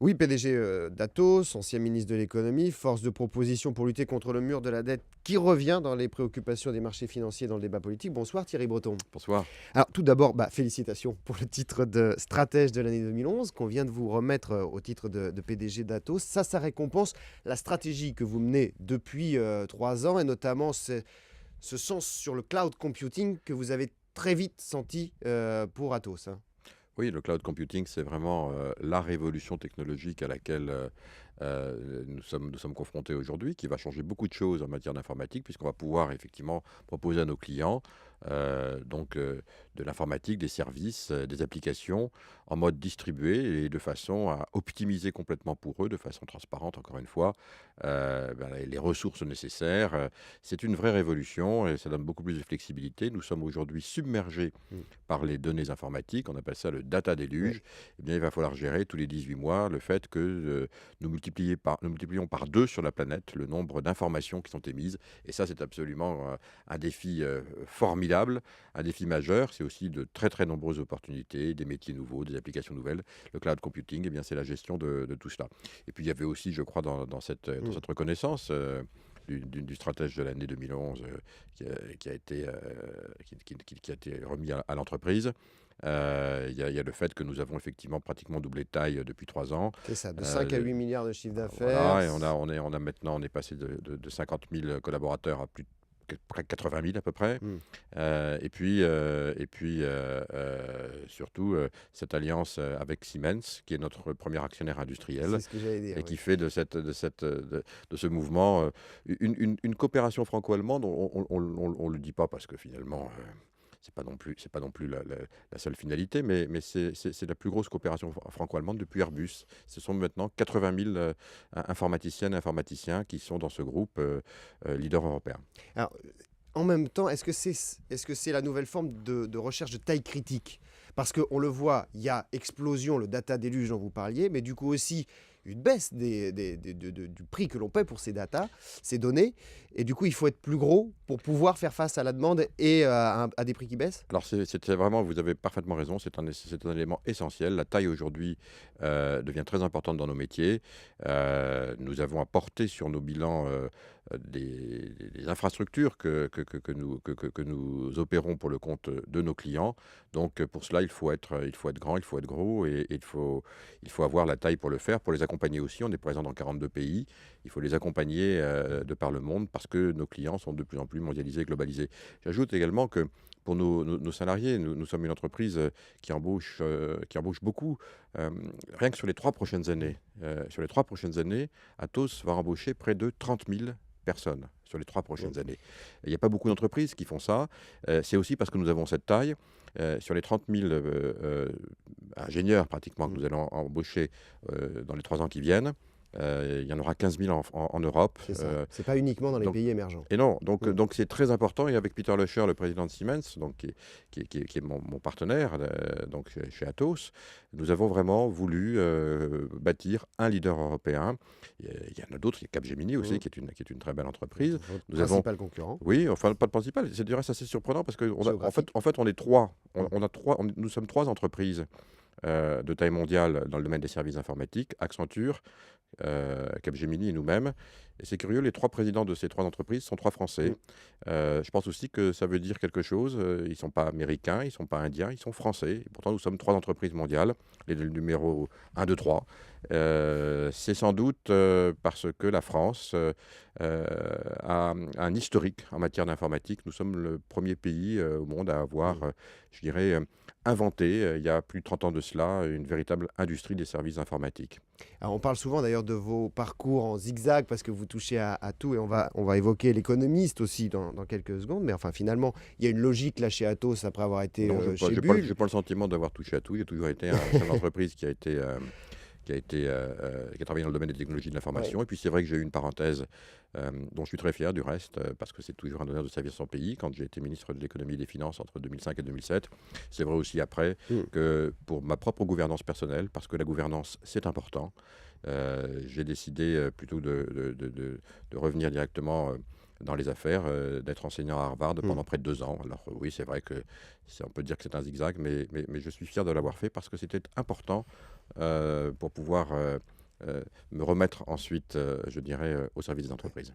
Oui, PDG d'Atos, ancien ministre de l'économie, force de proposition pour lutter contre le mur de la dette qui revient dans les préoccupations des marchés financiers dans le débat politique. Bonsoir Thierry Breton. Bonsoir. Alors tout d'abord, félicitations pour le titre de stratège de l'année 2011 qu'on vient de vous remettre au titre de PDG d'Atos. Ça récompense la stratégie que vous menez depuis 3 ans et notamment ce sens sur le cloud computing que vous avez très vite senti pour Atos, hein. Oui, le cloud computing, c'est vraiment la révolution technologique à laquelle nous sommes confrontés aujourd'hui, qui va changer beaucoup de choses en matière d'informatique, puisqu'on va pouvoir effectivement proposer à nos clients de l'informatique, des services, des applications en mode distribué et de façon à optimiser complètement pour eux, de façon transparente, encore une fois, les ressources nécessaires. C'est une vraie révolution et ça donne beaucoup plus de flexibilité. Nous sommes aujourd'hui submergés Mm. par les données informatiques, on appelle ça le data Ouais. déluge. Eh bien, il va falloir gérer tous les 18 mois le fait que nous multiplions par 2 sur la planète le nombre d'informations qui sont émises. Et ça, c'est absolument un défi formidable, un défi majeur. C'est aussi de très, très nombreuses opportunités, des métiers nouveaux, des applications nouvelles. Le cloud computing, eh bien, c'est la gestion de tout cela. Et puis, il y avait aussi, je crois, dans Mm. cette reconnaissance du stratège de l'année 2011 qui a été, qui a été remis à l'entreprise. Il y a le fait que nous avons effectivement pratiquement doublé de taille depuis 3 ans. C'est ça, de 5 à Euh, 8 milliards de chiffre d'affaires. voilà, et on a maintenant, on est passé de 50 000 collaborateurs à plus de près de 80 000 à peu près. Mm. Surtout, cette alliance avec Siemens, qui est notre premier actionnaire industriel, C'est ce que j'allais dire, et oui. qui fait de ce mouvement une coopération franco-allemande. On le dit pas parce que finalement, c'est pas non plus la seule finalité, mais c'est la plus grosse coopération franco-allemande depuis Airbus. Ce sont maintenant 80 000 informaticiennes et informaticiens qui sont dans ce groupe leader européen. Alors, en même temps, est-ce que c'est la nouvelle forme de recherche de taille critique? Parce qu'on le voit, il y a explosion, le data déluge dont vous parliez, mais du coup aussi une baisse du prix que l'on paie pour ces data, ces données. Et du coup, il faut être plus gros pour pouvoir faire face à la demande et à des prix qui baissent. Alors, c'est vraiment, vous avez parfaitement raison, c'est un élément essentiel. La taille aujourd'hui devient très importante dans nos métiers. Nous avons apporté sur nos bilans des infrastructures que nous opérons pour le compte de nos clients. Donc, pour cela, il faut être grand, il faut être gros et il faut avoir la taille pour le faire, pour les accompagner aussi. On est présent dans 42 pays. Il faut les accompagner de par le monde parce que nos clients sont de plus en plus mondialisés et globalisés. J'ajoute également que pour nos salariés, nous sommes une entreprise qui embauche beaucoup. Euh, Rien que sur les 3 prochaines années, Atos va embaucher près de 30 000 personnes sur les 3 prochaines Mm. années. Il n'y a pas beaucoup d'entreprises qui font ça. C'est aussi parce que nous avons cette taille. Sur les 30 000 ingénieurs pratiquement que Mm. nous allons embaucher dans les 3 ans qui viennent, il y en aura 15 000 en Europe. C'est ça. C'est pas uniquement dans les Donc, pays émergents. et non, donc, Mm. donc c'est très important. Et avec Peter Löscher, le président de Siemens, donc, qui est mon partenaire donc, chez Atos, nous avons vraiment voulu bâtir un leader européen. Il y en a d'autres, il y a Capgemini aussi, Mm. qui est une très belle entreprise. Votre Nous avons, principal concurrent oui, enfin, pas le principal, c'est du reste assez surprenant parce que géographique. en fait, on est trois. Mm. Nous sommes 3 entreprises de taille mondiale dans le domaine des services informatiques, Accenture, Capgemini et nous-mêmes. Et c'est curieux, les 3 présidents de ces 3 entreprises sont 3 Français. Mm. Je pense aussi que ça veut dire quelque chose. Ils ne sont pas américains, ils ne sont pas indiens, ils sont français. Et pourtant, nous sommes 3 entreprises mondiales, le numéro 1, 2, 3. C'est sans doute parce que la France a un historique en matière d'informatique. Nous sommes le premier pays au monde à avoir, Mm. je dirais, inventé, il y a plus de 30 ans de cela, une véritable industrie des services informatiques. Alors, on parle souvent d'ailleurs de vos parcours en zigzag parce que vous touchez à tout et on va évoquer l'économiste aussi dans quelques secondes. Mais enfin, finalement, il y a une logique là chez Atos après avoir été Non, je chez j'ai Bull. pas le sentiment d'avoir touché à tout. J'ai toujours été un chef d'entreprise qui a travaillé dans le domaine des technologies de Ouais. l'information. Et puis c'est vrai que j'ai eu une parenthèse dont je suis très fier du reste, parce que c'est toujours un honneur de servir son pays. Quand j'ai été ministre de l'économie et des finances entre 2005 et 2007, c'est vrai aussi après Mm. que pour ma propre gouvernance personnelle, parce que la gouvernance c'est important, j'ai décidé plutôt de revenir directement dans les affaires, d'être enseignant à Harvard Mm. pendant près de 2 ans. Alors oui, c'est vrai que on peut dire que c'est un zigzag, mais je suis fier de l'avoir fait parce que c'était important pour pouvoir me remettre ensuite, je dirais, au service des entreprises.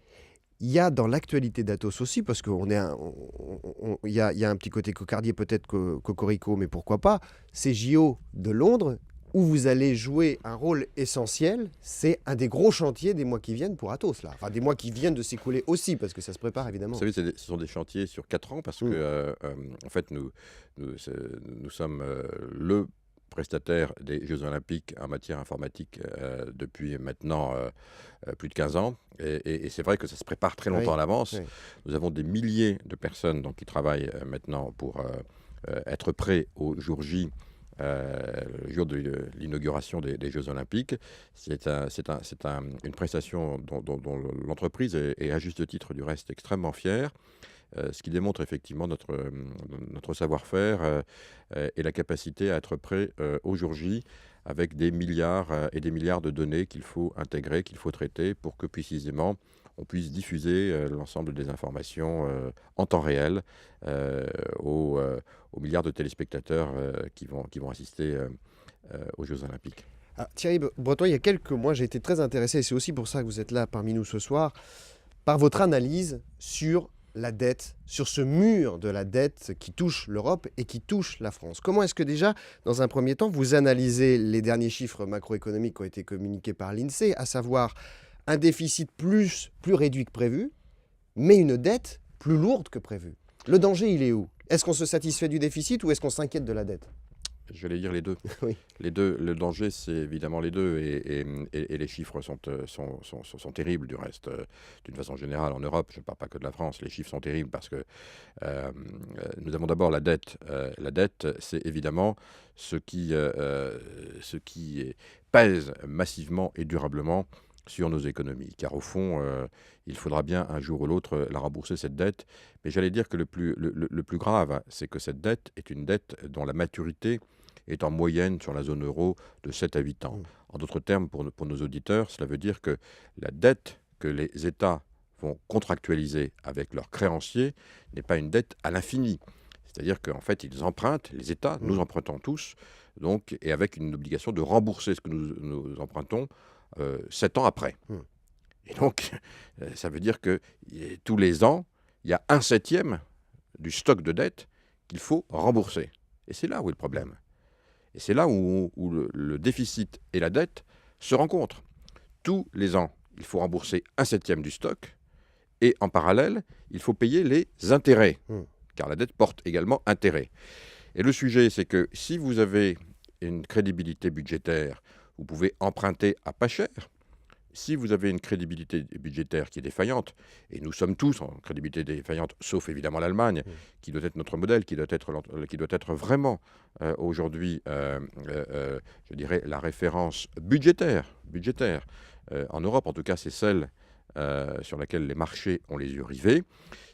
Il y a dans l'actualité d'Atos aussi, parce qu'il y a un petit côté cocardier peut-être cocorico, mais pourquoi pas, ces JO de Londres, où vous allez jouer un rôle essentiel. C'est un des gros chantiers des mois qui viennent pour Atos, là. Enfin, des mois qui viennent de s'écouler aussi, parce que ça se prépare Vous évidemment. savez, ce sont des chantiers sur 4 ans parce que, en fait, nous sommes le prestataire des Jeux Olympiques en matière informatique depuis maintenant plus de 15 ans. Et c'est vrai que ça se prépare très longtemps Oui, à l'avance. oui. Nous avons des milliers de personnes donc, qui travaillent maintenant pour être prêts au jour J, le jour de l'inauguration des Jeux Olympiques. Une prestation dont l'entreprise est à juste titre du reste extrêmement fière. Ce qui démontre effectivement notre savoir-faire et la capacité à être prêt au jour J avec des milliards et des milliards de données qu'il faut intégrer, qu'il faut traiter pour que précisément on puisse diffuser l'ensemble des informations en temps réel aux milliards de téléspectateurs qui vont assister aux Jeux Olympiques. Ah, Thierry Breton, il y a quelques mois, j'ai été très intéressé, et c'est aussi pour ça que vous êtes là parmi nous ce soir, par votre analyse sur la dette, sur ce mur de la dette qui touche l'Europe et qui touche la France. Comment est-ce que déjà, dans un premier temps, vous analysez les derniers chiffres macroéconomiques qui ont été communiqués par l'INSEE, à savoir un déficit plus réduit que prévu, mais une dette plus lourde que prévu? Le danger, il est où? Est-ce qu'on se satisfait du déficit ou est-ce qu'on s'inquiète de la dette? Je vais dire les deux. Oui. Les deux. Le danger, c'est évidemment les deux. Et les chiffres sont terribles, du reste. D'une façon générale, en Europe, je ne parle pas que de la France, les chiffres sont terribles parce que nous avons d'abord la dette. La dette, c'est évidemment ce qui pèse massivement et durablement sur nos économies. Car au fond, il faudra bien un jour ou l'autre la rembourser, cette dette. Mais j'allais dire que le plus grave, c'est que cette dette est une dette dont la maturité est en moyenne sur la zone euro de 7 à 8 ans. En d'autres termes, pour nos auditeurs, cela veut dire que la dette que les États vont contractualiser avec leurs créanciers n'est pas une dette à l'infini. C'est-à-dire qu'en fait, ils empruntent, les États, nous empruntons tous, donc, et avec une obligation de rembourser ce que nous empruntons 7 ans après. Et donc, ça veut dire que tous les ans, il y a 1/7 du stock de dette qu'il faut rembourser. Et c'est là où est le problème. Et c'est là où le déficit et la dette se rencontrent. Tous les ans, il faut rembourser 1/7 du stock. Et en parallèle, il faut payer les intérêts. Car la dette porte également intérêt. Et le sujet, c'est que si vous avez une crédibilité budgétaire, vous pouvez emprunter à pas cher. Si vous avez une crédibilité budgétaire qui est défaillante, et nous sommes tous en crédibilité défaillante, sauf évidemment l'Allemagne, qui doit être notre modèle, qui doit être vraiment aujourd'hui, je dirais, la référence budgétaire. En Europe, en tout cas, c'est celle sur laquelle les marchés ont les yeux rivés.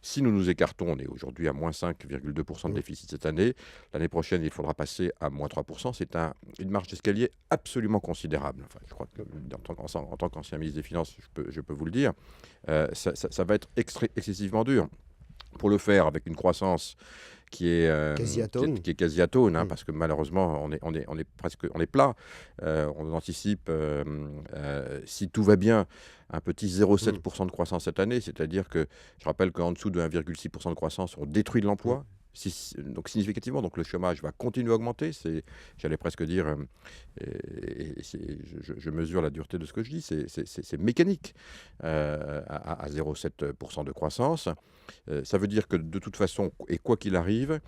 Si nous nous écartons, on est aujourd'hui à moins 5,2% de déficit cette année. L'année prochaine, il faudra passer à moins 3%. C'est une marge d'escalier absolument considérable. Enfin, je crois que en tant qu'ancien ministre des Finances, je peux vous le dire, ça va être excessivement dur. Pour le faire avec une croissance qui est quasi atone, parce que malheureusement, on est plat. On anticipe, si tout va bien, un petit 0,7% de croissance cette année. C'est-à-dire que, je rappelle qu'en dessous de 1,6% de croissance, on détruit de l'emploi. Donc significativement, donc le chômage va continuer à augmenter. J'allais presque dire, je mesure la dureté de ce que je dis, c'est mécanique à 0,7% de croissance. Ça veut dire que de toute façon, et quoi qu'il arrive,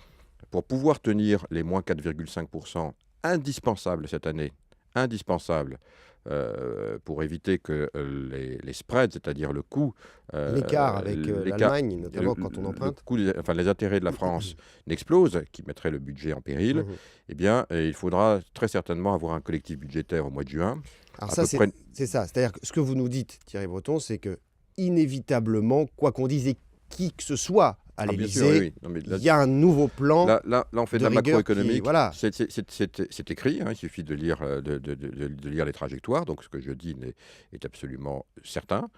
pour pouvoir tenir les moins 4,5% indispensables cette année, indispensables, pour éviter que les spreads, c'est-à-dire le coût... L'écart avec l'Allemagne, notamment quand on emprunte. Les intérêts de la France n'explosent, qui mettraient le budget en péril, eh bien, il faudra très certainement avoir un collectif budgétaire au mois de juin. Alors ça, c'est ça. C'est-à-dire que ce que vous nous dites, Thierry Breton, c'est que inévitablement, quoi qu'on dise et qui que ce soit à l'Élysée, il y a un nouveau plan. Là, on fait de la macroéconomique. Voilà. C'est écrit, il suffit de lire les trajectoires. Donc, ce que je dis est absolument certain.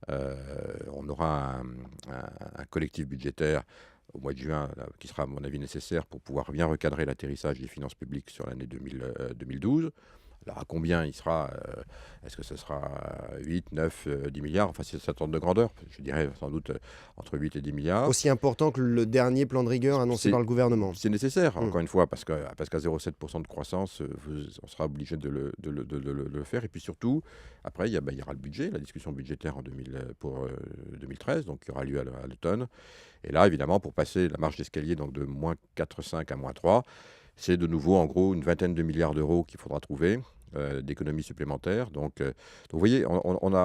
On aura un collectif budgétaire au mois de juin, qui sera, à mon avis, nécessaire pour pouvoir bien recadrer l'atterrissage des finances publiques sur l'année 2012. Alors à combien il sera Est-ce que ce sera 8, 9, 10 milliards? Enfin, c'est cet ordre de grandeur. Je dirais sans doute entre 8 et 10 milliards. Aussi important que le dernier plan de rigueur annoncé C'est par le gouvernement. c'est nécessaire, Mmh. encore une fois, parce qu'à 0,7% de croissance, on sera obligé de le faire. Et puis surtout, après, il y aura le budget, la discussion budgétaire pour 2013, donc qui aura lieu à l'automne. Et là, évidemment, pour passer la marge d'escalier donc de -4,5 à -3, c'est de nouveau, en gros, une vingtaine de milliards d'euros qu'il faudra trouver. D'économies supplémentaires. Donc, vous voyez, on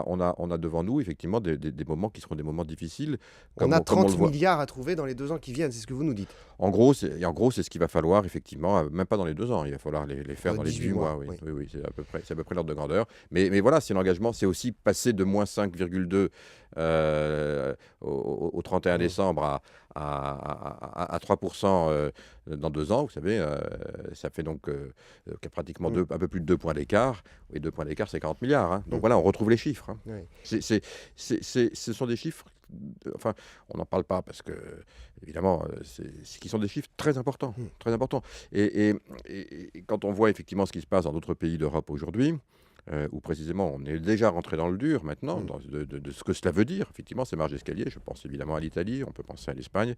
a devant nous effectivement des moments qui seront des moments difficiles, On a comme on le 30 voit. milliards à trouver dans les 2 ans qui viennent, c'est ce que vous nous dites. En gros, c'est ce qu'il va falloir effectivement, même pas dans les 2 ans, il va falloir les faire dans les 18 mois. Oui, oui. oui, oui, c'est à peu près l'ordre de grandeur. Mais voilà, c'est l'engagement, c'est aussi passer de -5,2 au 31 Mmh. décembre à 3% dans 2 ans. Vous savez, ça fait donc pratiquement Mmh. un peu plus de 2 points d'écart. Et 2 points d'écart, c'est 40 milliards. Hein. Donc Mmh. voilà, on retrouve les chiffres. Hein. Oui. Ce sont des chiffres, enfin, on n'en parle pas parce que, évidemment, qui sont des chiffres très importants, Mmh. très importants. Et quand on voit effectivement ce qui se passe dans d'autres pays d'Europe aujourd'hui, où précisément on est déjà rentré dans le dur maintenant, Mmh. de ce que cela veut dire, effectivement, ces marges d'escalier. Je pense évidemment à l'Italie, on peut penser à l'Espagne.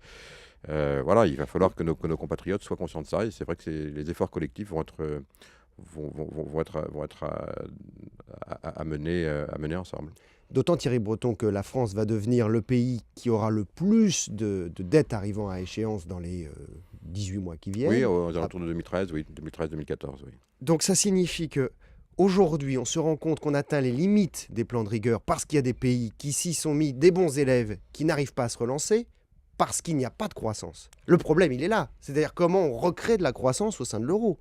Voilà, il va falloir que nos compatriotes soient conscients de ça. Et c'est vrai que les efforts collectifs vont être à mener ensemble. D'autant, Thierry Breton, que la France va devenir le pays qui aura le plus de dettes arrivant à échéance dans les 18 mois qui viennent. Oui, aux alentours de 2013, oui, 2013-2014, oui. Donc ça signifie que aujourd'hui, on se rend compte qu'on atteint les limites des plans de rigueur parce qu'il y a des pays qui s'y sont mis des bons élèves qui n'arrivent pas à se relancer parce qu'il n'y a pas de croissance. Le problème, il est là. C'est-à-dire comment on recrée de la croissance au sein de l'euro.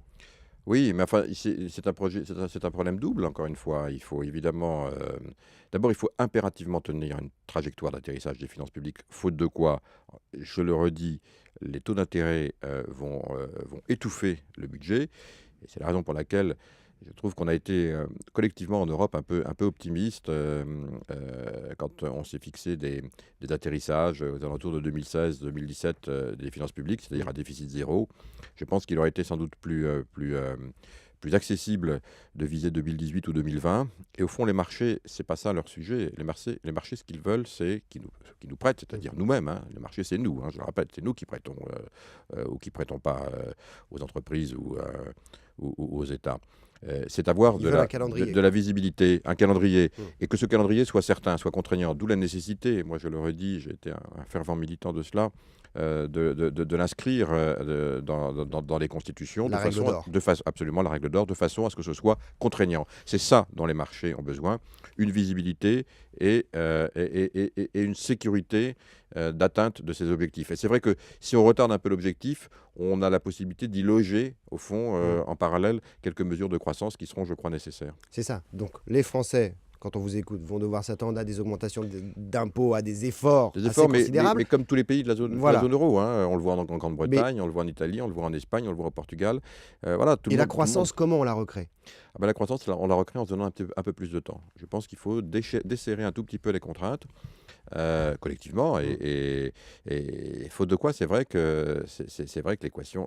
Oui, mais enfin, c'est un problème double, encore une fois. Il faut évidemment, d'abord, il faut impérativement tenir une trajectoire d'atterrissage des finances publiques, faute de quoi, je le redis, les taux d'intérêt vont étouffer le budget. Et c'est la raison pour laquelle je trouve qu'on a été collectivement en Europe un peu optimiste quand on s'est fixé des atterrissages aux alentours de 2016-2017 des finances publiques, c'est-à-dire à déficit zéro. Je pense qu'il aurait été sans doute plus accessible de viser 2018 ou 2020. Et au fond, les marchés, c'est pas ça leur sujet. Les marchés, ce qu'ils veulent, c'est qu'ils nous prêtent, c'est-à-dire nous-mêmes. Hein. Le marché, c'est nous. Hein, je le répète, c'est nous qui prêtons ou qui prêtons pas aux entreprises ou aux États. C'est avoir Ils de veulent un calendrier. la visibilité, un calendrier, Mmh. et que ce calendrier soit certain, soit contraignant. D'où la nécessité, moi je le redis, j'ai été un fervent militant de cela, de l'inscrire dans les constitutions, La règle d'or. absolument la règle d'or, de façon à ce que ce soit contraignant. C'est ça dont les marchés ont besoin, une visibilité et une sécurité d'atteinte de ces objectifs. Et c'est vrai que si on retarde un peu l'objectif, on a la possibilité d'y loger, au fond, en parallèle, quelques mesures de croissance qui seront, je crois, nécessaires. C'est ça. Donc les Français, quand on vous écoute, vont devoir s'attendre à des augmentations d'impôts, à des efforts Des assez efforts, considérables. mais comme tous les pays de la Voilà. zone euro, hein, on le voit en Grande-Bretagne, on le voit en Italie, on le voit en Espagne, on le voit au Portugal. Voilà, Et la croissance, comment on la recrée? Ah ben, la croissance, on la recrée en se donnant un peu plus de temps. Je pense qu'il faut desserrer un tout petit peu les contraintes collectivement. Et faute de quoi, c'est vrai que l'équation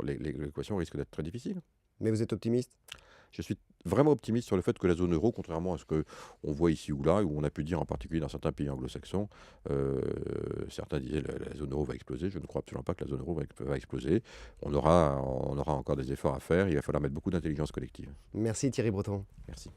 risque d'être très difficile. Mais vous êtes optimiste? Je suis vraiment optimiste sur le fait que la zone euro, contrairement à ce qu'on voit ici ou là, où on a pu dire en particulier dans certains pays anglo-saxons, certains disaient la zone euro va exploser. Je ne crois absolument pas que la zone euro va exploser. On aura encore des efforts à faire. Il va falloir mettre beaucoup d'intelligence collective. Merci Thierry Breton. Merci.